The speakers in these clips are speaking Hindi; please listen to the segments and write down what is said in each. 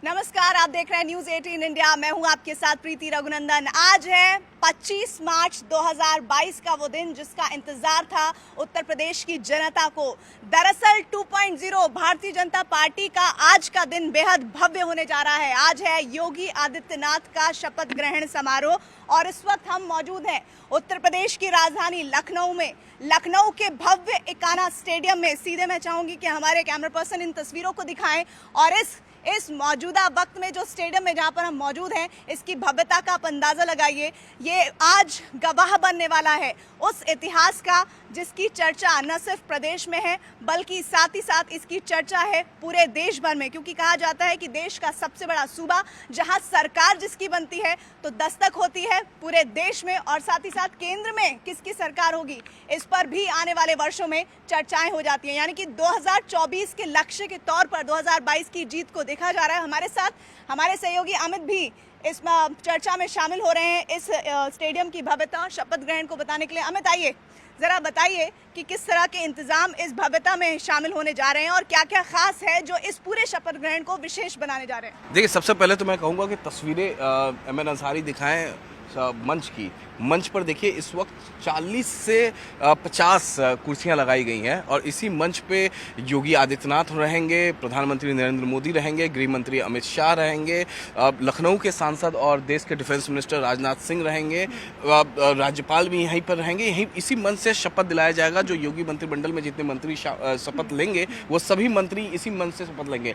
नमस्कार, आप देख रहे हैं न्यूज 18 इंडिया। मैं हूं आपके साथ प्रीति रघुनंदन। आज है 25 मार्च 2022 का वो दिन जिसका इंतजार था उत्तर प्रदेश की जनता को। दरअसल 2.0 भारतीय जनता पार्टी का आज का दिन बेहद भव्य होने जा रहा है। आज है योगी आदित्यनाथ का शपथ ग्रहण समारोह और इस वक्त हम मौजूद हैं उत्तर प्रदेश की राजधानी लखनऊ में। लखनऊ के भव्य इकाना स्टेडियम में सीधे मैं चाहूंगी कि हमारे कैमरा पर्सन इन तस्वीरों को दिखाएं और इस मौजूदा वक्त में जो स्टेडियम में जहां पर हम मौजूद हैं इसकी भव्यता का आप अंदाजा लगाइए। ये आज गवाह बनने वाला है उस इतिहास का जिसकी चर्चा न सिर्फ प्रदेश में है बल्कि साथ ही साथ इसकी चर्चा है पूरे देश भर में, क्योंकि कहा जाता है कि देश का सबसे बड़ा सूबा जहां सरकार जिसकी बनती है तो दस्तक होती है पूरे देश में, और साथ ही साथ केंद्र में किसकी सरकार होगी इस पर भी आने वाले वर्षों में चर्चाएं हो जाती हैं। यानी कि 2024 के लक्ष्य के तौर पर 2022 की जीत को देखा जा रहा है। हमारे साथ हमारे सहयोगी अमित भी इस चर्चा में शामिल हो रहे हैं इस स्टेडियम की भव्यता शपथ ग्रहण को बताने के लिए। अमित, आइए जरा बताइए कि किस तरह के इंतजाम इस भव्यता में शामिल होने जा रहे हैं और क्या क्या खास है जो इस पूरे शपथ ग्रहण को विशेष बनाने जा रहे हैं। देखिए, सबसे पहले तो मैं कहूँगा कि तस्वीरें एमएन अंसारी दिखाएं मंच की। मंच पर देखिए इस वक्त 40 से 50 कुर्सियां लगाई गई हैं और इसी मंच पे योगी आदित्यनाथ रहेंगे, प्रधानमंत्री नरेंद्र मोदी रहेंगे, गृह मंत्री अमित शाह रहेंगे, लखनऊ के सांसद और देश के डिफेंस मिनिस्टर राजनाथ सिंह रहेंगे, राज्यपाल भी यहीं पर रहेंगे। यहीं इसी मंच से शपथ दिलाया जाएगा। जो योगी मंत्रिमंडल में जितने मंत्री शपथ लेंगे वो सभी मंत्री इसी मंच से शपथ लेंगे।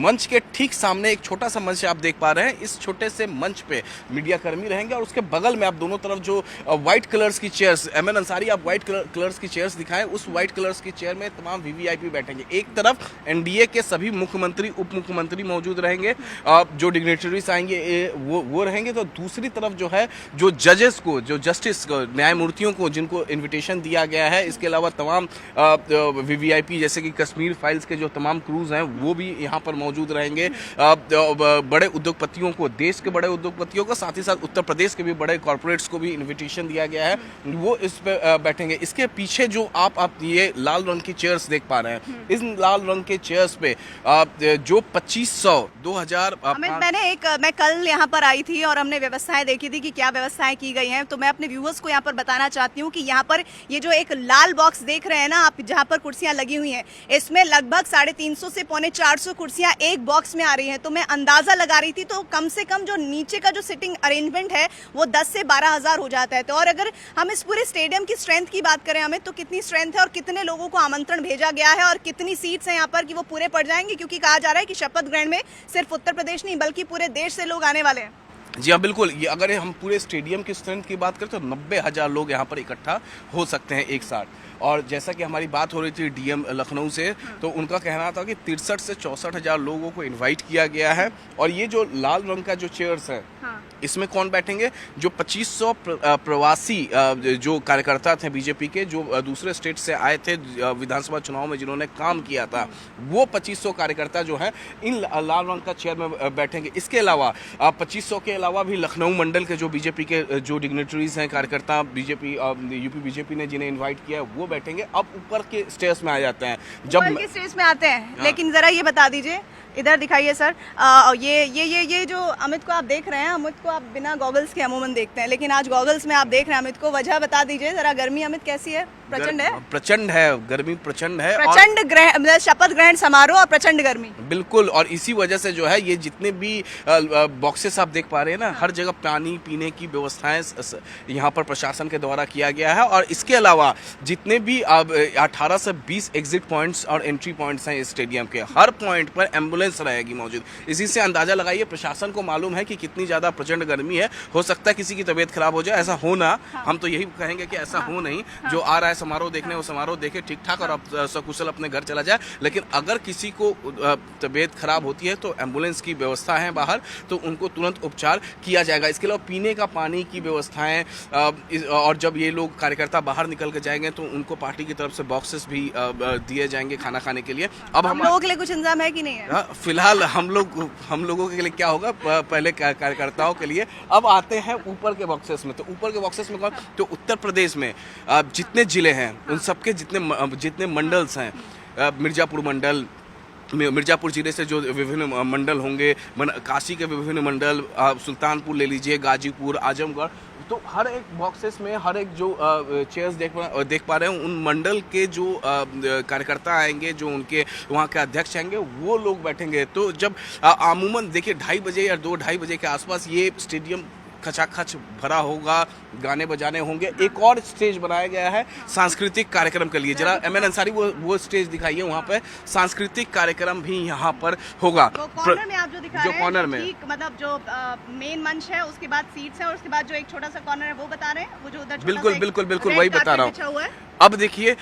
मंच के ठीक सामने एक छोटा सा मंच आप देख पा रहे हैं। इस छोटे से मंच पे मीडिया कर्मी रहेंगे और उसके बगल में आप दोनों तरफ जो व्हाइट कलर्स की चेयर्स, एमएन अंसारी आप व्हाइट कलर्स की चेयर्स दिखाएं। उस व्हाइट कलर्स की चेयर में तमाम वीवीआईपी बैठेंगे। एक तरफ एनडीए के सभी मुख्यमंत्री उप मुख्यमंत्री मौजूद रहेंगे, जो डिग्नेटरीज आएंगे वो रहेंगे। तो दूसरी तरफ जो है जो जजेस को, जो जस्टिस न्यायमूर्तियों को जिनको इन्विटेशन दिया गया है, इसके अलावा तमाम वीवीआईपी जैसे कि कश्मीर फाइल्स के जो तमाम क्रूज हैं वो भी यहाँ पर मौजूद रहेंगे। बड़े उद्योगपतियों को, देश के बड़े उद्योगपतियों को, साथ ही साथ उत्तर प्रदेश के भी बड़े कॉर्पोरेट्स को भी इनविटेशन दिया गया है, वो इस पे बैठेंगे। इसके पीछे जो आप ये लाल रंग की चेयर्स देख पा रहे हैं, इस लाल रंग के चेयर्स पे जो 2500 2000 मैं कल यहाँ पर आई थी और हमने व्यवस्थाएं देखी थी कि क्या व्यवस्थाएं की गई हैं। तो मैं अपने व्यूअर्स को यहाँ पर बताना चाहती हूँ कि यहाँ पर ये जो एक लाल बॉक्स देख रहे हैं ना आप, जहाँ पर कुर्सियां लगी हुई हैं, इसमें लगभग 350 से 450 कुर्सियां एक बॉक्स में आ रही हैं। तो मैं अंदाजा लगा रही थी तो कम से कम जो नीचे का जो सिटिंग अरेंजमेंट है वो 10 से 12,000 हो जाता है। तो और अगर हम इस पूरे स्टेडियम की स्ट्रेंथ की बात करें हमें, तो कितनी स्ट्रेंथ है और कितने लोगों को आमंत्रण भेजा गया है और कितनी सीट्स हैं यहाँ पर कि वो पूरे पड़ जाएंगे, क्योंकि कहा जा रहा है कि शपथ ग्रहण में सिर्फ उत्तर प्रदेश नहीं बल्कि पूरे देश से लोग आने वाले हैं। जी हाँ, बिल्कुल। ये अगर हम पूरे स्टेडियम की स्ट्रेंथ की बात करें तो 90,000 लोग यहाँ पर इकट्ठा हो सकते हैं एक साथ। और जैसा कि हमारी बात हो रही थी डीएम लखनऊ से, तो उनका कहना था कि 63 से 64,000 लोगों को इनवाइट किया गया है। और ये जो लाल रंग का जो चेयर्स है, इसमें कौन बैठेंगे? जो 2500 प्रवासी जो कार्यकर्ता थे बीजेपी के, जो दूसरे स्टेट से आए थे विधानसभा चुनाव में जिन्होंने काम किया था, वो 2500 कार्यकर्ता जो है इन लाल रंग का चेयर में बैठेंगे। इसके अलावा 2500 के अलावा भी लखनऊ मंडल के जो बीजेपी के जो डिग्नेटरीज हैं, कार्यकर्ता बीजेपी यूपी बीजेपी ने जिन्हें इन्वाइट किया है वो बैठेंगे। अब ऊपर के स्टेज में आ जाते हैं, जब ऊपर के स्टेज में आते हैं। लेकिन जरा ये बता दीजिए, इधर दिखाइए सर, ये जो अमित को आप देख रहे हैं, अमित को आप बिना गॉगल्स के अमूमन देखते हैं, लेकिन आज गॉगल्स में आप देख रहे हैं अमित को। वजह बता दीजिए जरा। गर्मी अमित कैसी है? प्रचंड है। प्रचंड है, गर्मी प्रचंड है। प्रचंड शपथ ग्रहण समारोह और प्रचंड गर्मी। बिल्कुल। और इसी वजह से जो है ये जितने भी बॉक्सेस आप देख पा रहे हैं ना, हर जगह पानी पीने की व्यवस्थाएं यहाँ पर प्रशासन के द्वारा किया गया है। और इसके अलावा जितने भी 18 से 20 एग्जिट पॉइंट्स और एंट्री पॉइंट्स हैं इस स्टेडियम के, हर पॉइंट पर एम्बुलेंस रहेगी मौजूद। इसी से अंदाजा लगाइए प्रशासन को मालूम है कि कितनी ज्यादा प्रचंड गर्मी है। हो सकता है किसी की तबीयत खराब हो जाए, ऐसा हो ना। हम तो यही कहेंगे कि ऐसा हो नहीं। जो आ रहा है समारोह देखने, वो समारोह देखे ठीक ठाक और सकुशल अपने घर चला जाए। लेकिन अगर किसी को तबीयत खराब होती है तो एम्बुलेंस की व्यवस्था है बाहर, तो उनको तुरंत उपचार किया जाएगा। इसके अलावा पीने का पानी की व्यवस्थाएं, और जब ये लोग कार्यकर्ता बाहर निकल के जाएंगे तो उनको पार्टी की तरफ से बॉक्सेस भी दिए जाएंगे खाना खाने के लिए। अब हम लोगों के लिए कुछ इंतजाम है कि नहीं है? फिलहाल हम लोगों के लिए क्या होगा, पहले कार्यकर्ताओं के लिए। अब आते हैं ऊपर के बॉक्सेस में। तो ऊपर के बॉक्सेस में कौन? तो उत्तर प्रदेश में जितने जिले हैं उन सबके जितने मंडल्स हैं, मिर्जापुर मंडल, मिर्ज़ापुर जिले से जो विभिन्न मंडल होंगे, काशी के विभिन्न मंडल, सुल्तानपुर ले लीजिए, गाजीपुर, आजमगढ़, तो हर एक बॉक्सेस में हर एक जो चेयर्स देख पा रहे हैं, उन मंडल के जो कार्यकर्ता आएंगे, जो उनके वहाँ के अध्यक्ष आएंगे, वो लोग बैठेंगे। तो जब अमूमन देखिए 2:30 बजे या 2-2:30 बजे के आसपास ये स्टेडियम खचाखच भरा होगा, गाने बजाने होंगे। एक और स्टेज बनाया गया है सांस्कृतिक कार्यक्रम के लिए। जरा एमएन अंसारी वो स्टेज दिखाइए, वहाँ पे सांस्कृतिक कार्यक्रम भी यहाँ पर होगा। कॉर्नर में आप जो दिखा रहे हैं, कॉर्नर में ठीक मतलब जो मेन मंच है, उसके बाद सीट्स है, और उसके बाद जो एक छोटा सा कॉर्नर है वो बता रहे हैं, वो जो उधर बिल्कुल वही बता रहा हूँ। अब देखिए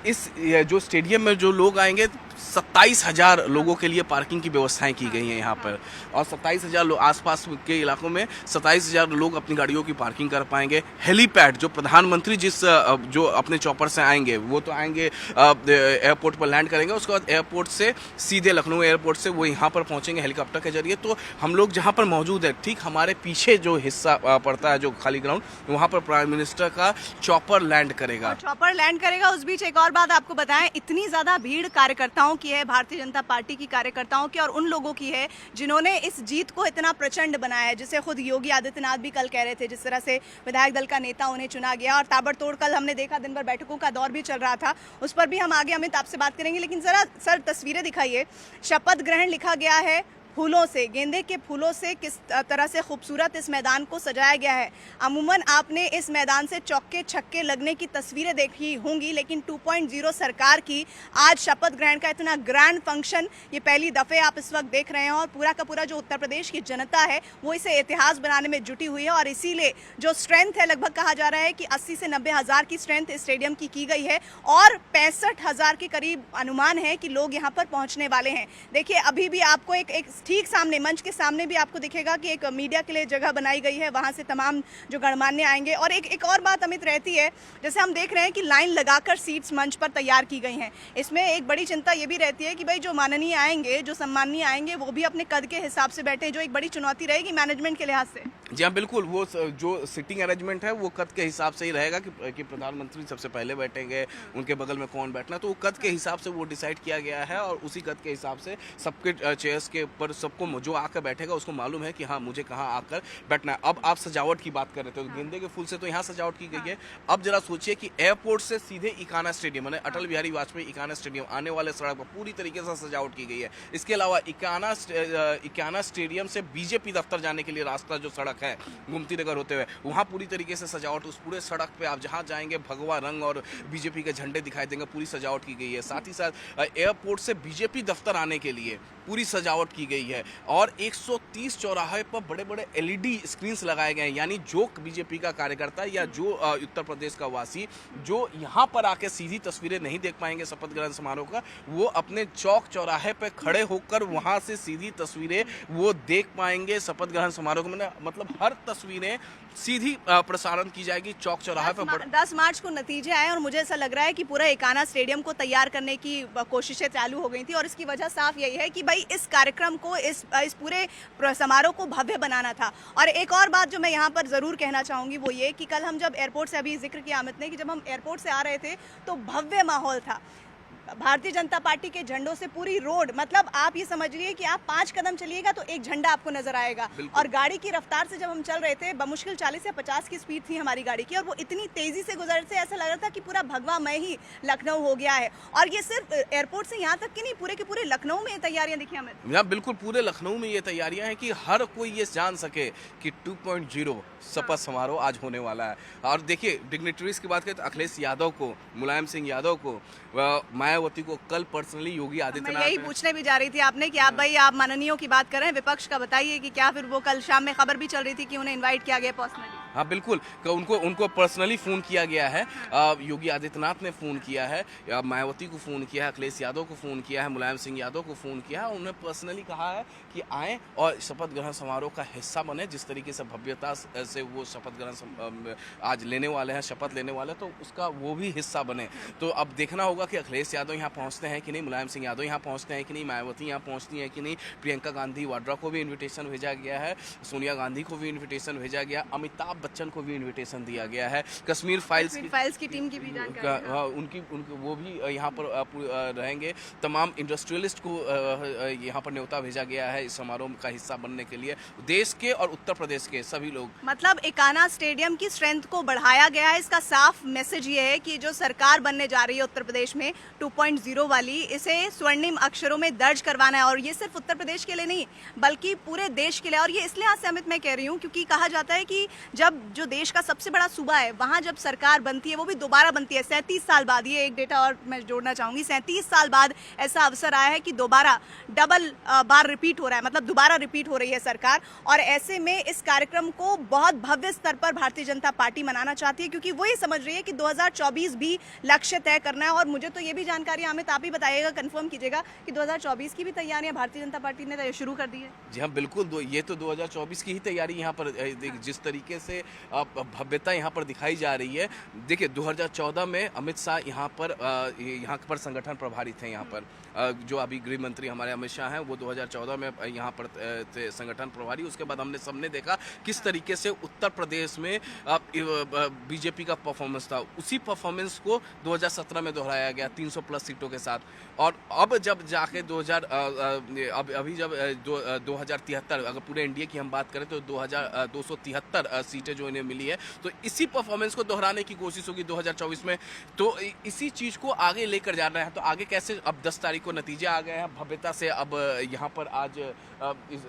इस जो स्टेडियम में जो लोग आएंगे, 27,000 लोगों के लिए पार्किंग की व्यवस्थाएं की गई हैं यहाँ पर, और 27,000 लोग आसपास के इलाकों में 27,000 लोग अपनी गाड़ियों की पार्किंग कर पाएंगे। हेलीपैड जो प्रधानमंत्री जो अपने चॉपर से आएंगे, वो तो आएंगे एयरपोर्ट पर लैंड करेंगे, उसके बाद एयरपोर्ट से सीधे लखनऊ एयरपोर्ट से वो यहाँ पर पहुँचेंगे हेलीकॉप्टर के जरिए। तो हम लोग जहाँ पर मौजूद है, ठीक हमारे पीछे जो हिस्सा पड़ता है, जो खाली ग्राउंड, वहाँ पर प्राइम मिनिस्टर का चॉपर लैंड करेगा। उस बीच एक और बात आपको बताएं, इतनी ज्यादा भीड़ कार्यकर्ताओं की है, भारतीय जनता पार्टी की कार्यकर्ताओं की, और उन लोगों की है जिन्होंने इस जीत को इतना प्रचंड बनाया है, जिसे खुद योगी आदित्यनाथ भी कल कह रहे थे, जिस तरह से विधायक दल का नेता उन्हें चुना गया, और ताबड़तोड़ कल हमने देखा दिन भर बैठकों का दौर भी चल रहा था, उस पर भी हम आगे अमित आपसे बात करेंगे। लेकिन जरा सर तस्वीरें दिखाइए, शपथ ग्रहण लिखा गया है फूलों से, गेंदे के फूलों से किस तरह से खूबसूरत इस मैदान को सजाया गया है। अमूमन आपने इस मैदान से चौके छक्के लगने की तस्वीरें देखी होंगी, लेकिन 2.0 सरकार की आज शपथ ग्रहण का इतना ग्रैंड फंक्शन ये पहली दफ़े आप इस वक्त देख रहे हैं, और पूरा का पूरा जो उत्तर प्रदेश की जनता है वो इसे इतिहास बनाने में जुटी हुई है। और इसीलिए जो स्ट्रेंथ है, लगभग कहा जा रहा है कि 80 से 90 हज़ार की स्ट्रेंथ इस स्टेडियम की गई है, और 65,000 के करीब अनुमान है कि लोग यहाँ पर पहुँचने वाले हैं। देखिए अभी भी आपको एक ठीक सामने, मंच के सामने भी आपको दिखेगा कि एक मीडिया के लिए जगह बनाई गई है, वहां से तमाम जो गणमान्य आएंगे। और एक और बात अमित रहती है, जैसे हम देख रहे हैं कि लाइन लगाकर सीट्स मंच पर तैयार की गई हैं, इसमें एक बड़ी चिंता ये भी रहती है कि भाई जो माननीय आएंगे, जो सम्माननीय आएंगे, वो भी अपने कद के हिसाब से बैठे, जो एक बड़ी चुनौती रहेगी मैनेजमेंट के लिहाज से। जी हाँ, बिल्कुल, वो जो सिटिंग अरेंजमेंट है वो कद के हिसाब से ही रहेगा कि प्रधानमंत्री सबसे पहले बैठेंगे, उनके बगल में कौन बैठना, तो वो कद के हिसाब से वो डिसाइड किया गया है, और उसी कद के हिसाब से सबके चेयर्स के ऊपर सबको जो आकर बैठेगा उसको मालूम है कि हाँ मुझे कहाँ आकर बैठना है। अब आप सजावट की बात कर रहे थे, तो गेंदे के फूल से तो यहाँ सजावट की गई है। अब जरा सोचिए कि एयरपोर्ट से सीधे इकाना स्टेडियम, यानी अटल बिहारी वाजपेयी इकाना स्टेडियम आने वाले सड़क पर पूरी तरीके से सजावट की गई है। इसके अलावा इकाना स्टेडियम से बीजेपी दफ्तर जाने के लिए रास्ता जो सड़क है गोमती नगर होते हुए, वहाँ पूरी तरीके से सजावट, उस पूरे सड़क पे आप जहाँ जाएंगे भगवा रंग और बीजेपी के झंडे दिखाई देंगे, पूरी सजावट की गई है। साथ ही साथ एयरपोर्ट से बीजेपी दफ्तर आने के लिए पूरी सजावट की गई है, और 130 चौराहे पर बड़े बड़े एलईडी स्क्रीन्स लगाए गए हैं, यानी जो बीजेपी का कार्यकर्ता या जो उत्तर प्रदेश का वासी जो यहाँ पर आके सीधी तस्वीरें नहीं देख पाएंगे शपथ ग्रहण समारोह का, वो अपने चौक चौराहे पे खड़े होकर वहाँ से सीधी तस्वीरें वो देख पाएंगे शपथ ग्रहण समारोह में। मतलब हर तस्वीरें सीधी प्रसारण की जाएगी चौक चौराहे पर। 10 मार्च को नतीजे आए, और मुझे ऐसा लग रहा है कि पूरा इकाना स्टेडियम को तैयार करने की कोशिशें चालू हो गई थी, और इसकी वजह साफ यही है कि भाई इस कार्यक्रम को, इस पूरे समारोह को भव्य बनाना था। और एक और बात जो मैं यहाँ पर ज़रूर कहना चाहूँगी वो ये कि कल हम जब एयरपोर्ट से, अभी जिक्र किया अमित ने कि जब हम एयरपोर्ट से आ रहे थे तो भव्य माहौल था, भारतीय जनता पार्टी के झंडों से पूरी रोड, मतलब आप ये समझ लीजिए कि आप 5 कदम चलिएगा तो एक झंडा आपको नजर आएगा। और गाड़ी की रफ्तार से जब हम चल रहे थे, बमुश्किल 40 या 50 की स्पीड थी हमारी गाड़ी की, और वो इतनी तेजी से गुजर से ऐसा लग रहा था कि पूरा भगवा मय ही लखनऊ हो गया है। और ये सिर्फ एयरपोर्ट से यहाँ तक कि नहीं, पूरे के पूरे लखनऊ में ये तैयारियां दिखी हमें। यहाँ बिल्कुल पूरे लखनऊ में ये तैयारियां हैं कि हर कोई ये जान सके कि 2.0 शपथ समारोह आज होने वाला है। और देखिए डिग्निटरीज की बात करें तो अखिलेश यादव को, मुलायम सिंह यादव को, मायावती को कल पर्सनली योगी आदित्यनाथ, मैं यही पूछने भी जा रही थी आपने कि आप भाई आप माननीयों की बात कर रहे हैं, विपक्ष का बताइए कि क्या फिर वो कल शाम में खबर भी चल रही थी कि उन्हें इनवाइट किया गया पर्सनली? हाँ बिल्कुल, उनको पर्सनली फ़ोन किया गया है। योगी आदित्यनाथ ने फ़ोन किया है, मायावती को फ़ोन किया है, अखिलेश यादव को फ़ोन किया है, मुलायम सिंह यादव को फ़ोन किया है। उन्होंने पर्सनली कहा है कि आएँ और शपथ ग्रहण समारोह का हिस्सा बने। जिस तरीके से भव्यता से वो शपथ ग्रहण आज लेने वाले हैं, शपथ लेने वाले, तो उसका वो भी हिस्सा बने। तो अब देखना होगा कि अखिलेश यादव यहाँ पहुँचते हैं कि नहीं, मुलायम सिंह यादव यहाँ पहुँचते हैं कि नहीं, मायावती यहाँ पहुँचती हैं कि नहीं, प्रियंका गांधी वाड्रा को भी इन्विटेशन भेजा गया है, सोनिया गांधी को भी इन्विटेशन भेजा गया, अमिताभ बच्चन को भी इनविटेशन दिया गया है। कश्मीर फाइल्स की टीम की भी जानकारी है। हाँ, उनकी वो भी यहाँ पर रहेंगे। तमाम इंडस्ट्रियलिस्ट को यहाँ पर न्योता भेजा गया है इस समारोह का हिस्सा बनने के लिए, देश के और उत्तर प्रदेश के सभी लोग। मतलब एकाना स्टेडियम की स्ट्रेंथ को बढ़ाया गया है। इसका साफ मैसेज ये है कि जो सरकार बनने जा रही है उत्तर प्रदेश में 2.0 वाली, इसे स्वर्णिम अक्षरों में दर्ज करवाना है। और ये सिर्फ उत्तर प्रदेश के लिए नहीं बल्कि पूरे देश के लिए। और ये इसलिए आज से अमित मैं कह रही हूँ क्योंकि कहा जाता है कि जब जो देश का सबसे बड़ा सूबा है वहाँ जब सरकार बनती है वो भी दोबारा बनती है 37 साल बाद। ये एक डेटा और मैं जोड़ना चाहूँगी, 37 साल बाद ऐसा अवसर आया है कि दोबारा डबल बार रिपीट हो रहा है, मतलब दोबारा रिपीट हो रही है सरकार। और ऐसे में इस कार्यक्रम को बहुत भव्य स्तर पर भारतीय जनता पार्टी मनाना चाहती है क्योंकि वो ये समझ रही है कि 2024 भी लक्ष्य तय करना है। और मुझे तो ये भी जानकारी अमित आप ही बताइएगा, कंफर्म कीजिएगा कि 2024 की भी तैयारियां भारतीय जनता पार्टी ने शुरू कर दी है। जी हाँ बिल्कुल, ये तो 2024 की ही तैयारी यहाँ पर जिस तरीके से भव्यता यहाँ पर दिखाई जा रही है। देखिए 2014 में अमित शाह यहाँ पर संगठन प्रभारी थे। यहाँ पर जो अभी गृह मंत्री हमारे अमित शाह हैं वो 2014 में यहाँ पर थे संगठन प्रभारी। उसके बाद हमने सबने देखा किस तरीके से उत्तर प्रदेश में बीजेपी का परफॉर्मेंस था। उसी परफॉर्मेंस को 2017 में दोहराया गया 300 प्लस सीटों के साथ। और अब जब जाके 2073, अगर पूरे इंडिया की हम बात करें तो 273 सीटें जो इन्हें मिली है, तो इसी परफॉर्मेंस को दोहराने की कोशिश होगी 2024 में। तो इसी चीज़ को आगे लेकर जाना है। तो आगे कैसे, अब 10 तारीख को नतीजे आ गए हैं भव्यता से। अब यहाँ पर आज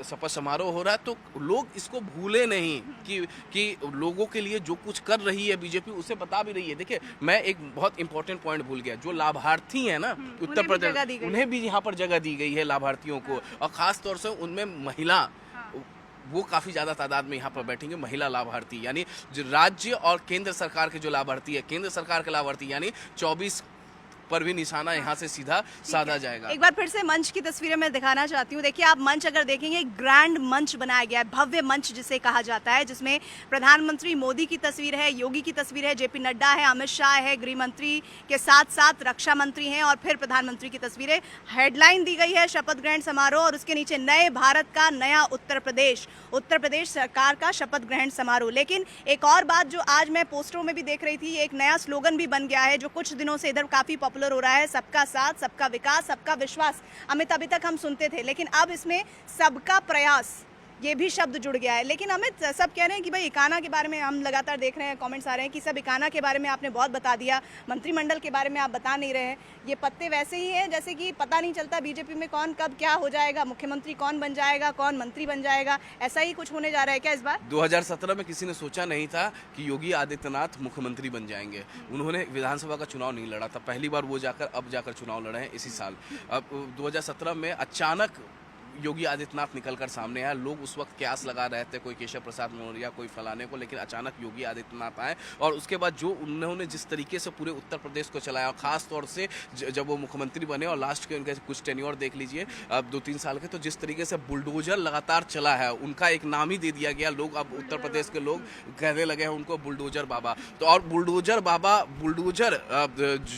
शपथ समारोह हो रहा है, तो लोग इसको भूले नहीं कि लोगों के लिए जो कुछ कर रही है बीजेपी उसे बता भी रही है। देखिए मैं एक बहुत इंपॉर्टेंट पॉइंट भूल गया, जो लाभार्थी हैं ना उत्तर प्रदेश, उन्हें भी यहाँ पर जगह दी गई है लाभार्थियों को। और खास तौर से उनमें महिला, वो काफ़ी ज़्यादा तादाद में यहाँ पर बैठेंगे महिला लाभार्थी, यानी जो राज्य और केंद्र सरकार के जो लाभार्थी है, केंद्र सरकार के लाभार्थी यानी 24 पर भी निशाना यहाँ से सीधा साधा जाएगा। एक बार फिर से मंच की तस्वीरें मैं दिखाना चाहती हूँ। देखिए आप मंच अगर देखेंगे, ग्रैंड मंच बनाया गया है, भव्य मंच जिसे कहा जाता है, जिसमें प्रधानमंत्री मोदी की तस्वीर है, योगी की तस्वीर है, जेपी नड्डा है, अमित शाह है, गृह मंत्री के साथ साथ रक्षा मंत्री हैं और फिर प्रधानमंत्री की तस्वीरें। हेडलाइन दी गई है शपथ ग्रहण समारोह और उसके नीचे नए भारत का नया उत्तर प्रदेश सरकार का शपथ ग्रहण समारोह। लेकिन एक और बात जो आज मैं पोस्टरों में भी देख रही थी, एक नया स्लोगन भी बन गया है जो कुछ दिनों से इधर काफी पॉपुलर हो रहा है, सबका साथ, सबका विकास, सबका विश्वास। अमित अभी तक हम सुनते थे, लेकिन अब इसमें सबका प्रयास ये भी शब्द जुड़ गया है। लेकिन अमित सब कह रहे हैं कि भाई इकाना के बारे में हम लगातार देख रहे हैं, कमेंट्स आ रहे हैं कि सब इकाना के बारे में आपने बहुत बता दिया, मंत्रिमंडल के बारे में आप बता नहीं रहे हैं। ये पत्ते वैसे ही हैं जैसे कि पता नहीं चलता बीजेपी में कौन कब क्या हो जाएगा, मुख्यमंत्री कौन बन जाएगा, कौन मंत्री बन जाएगा, ऐसा ही कुछ होने जा रहा है क्या इस बार? 2017 में किसी ने सोचा नहीं था कि योगी आदित्यनाथ मुख्यमंत्री बन जाएंगे। उन्होंने विधानसभा का चुनाव नहीं लड़ा था, पहली बार वो अब जाकर चुनाव लड़े हैं इसी साल। अब 2017 में अचानक योगी आदित्यनाथ निकलकर सामने आया। लोग उस वक्त क्यास लगा रहे थे, कोई केशव प्रसाद मौर्य, कोई फलाने को, लेकिन अचानक योगी आदित्यनाथ आए और उसके बाद जो उन्होंने जिस तरीके से पूरे उत्तर प्रदेश को चलाया, और खास तौर से जब वो मुख्यमंत्री बने और लास्ट के उनके कुछ टेन्योर देख लीजिए अब 2-3 साल के, तो जिस तरीके से बुलडोजर लगातार चला है, उनका एक नाम ही दे दिया गया। लोग अब उत्तर प्रदेश के लोग कहने लगे हैं उनको बुलडोजर बाबा। तो और बुलडोजर बाबा, बुलडोजर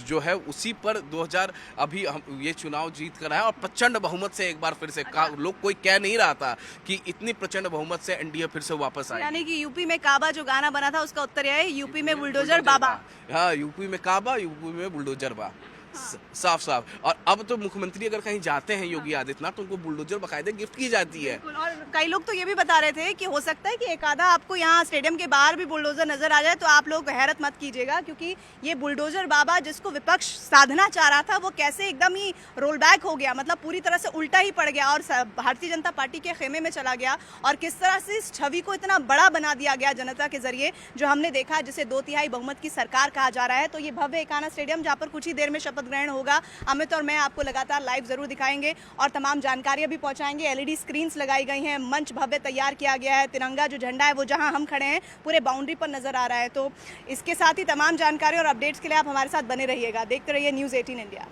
जो है उसी पर 2000 अभी हम ये चुनाव जीत कर आए और प्रचंड बहुमत से एक बार फिर से लोग कोई कह नहीं रहा था कि इतनी प्रचंड बहुमत से एनडीए फिर से वापस आए। यानी कि यूपी में काबा जो गाना बना था उसका उत्तर यह है, यूपी में बुलडोजर बाबा। हाँ, यूपी में काबा, यूपी में बुलडोजर बा। साफ साफ। और अब तो मुख्यमंत्री अगर कहीं जाते हैं योगी आदित्यनाथ तो उनको बुलडोजर बाकायदे गिफ्ट की जाती है। और कई लोग तो ये भी बता रहे थे कि हो सकता है कि एक आधा आपको यहाँ स्टेडियम के बाहर भी बुलडोजर नजर आ जाए, तो आप लोग हैरत मत कीजिएगा क्योंकि ये बुलडोजर बाबा जिसको विपक्ष साधना चाह रहा था वो कैसे एकदम ही रोल बैक हो गया, मतलब पूरी तरह से उल्टा ही पड़ गया और भारतीय जनता पार्टी के खेमे में चला गया। और किस तरह से इस छवि को इतना बड़ा बना दिया गया जनता के जरिए, जो हमने देखा, जिसे 2/3 बहुमत की सरकार कहा जा रहा है। तो ये भव्य एकाना स्टेडियम जहाँ पर कुछ ही देर में शपथ ग्रहण होगा, अमित और मैं आपको लगातार लाइव जरूर दिखाएंगे और तमाम जानकारियां भी पहुंचाएंगे। एलईडी स्क्रीन्स लगाई गई हैं, मंच भव्य तैयार किया गया है, तिरंगा जो झंडा है वो जहां हम खड़े हैं पूरे बाउंड्री पर नजर आ रहा है। तो इसके साथ ही तमाम जानकारी और अपडेट्स के लिए आप हमारे साथ बने रहिएगा, देखते रहिए न्यूज़ 18 इंडिया।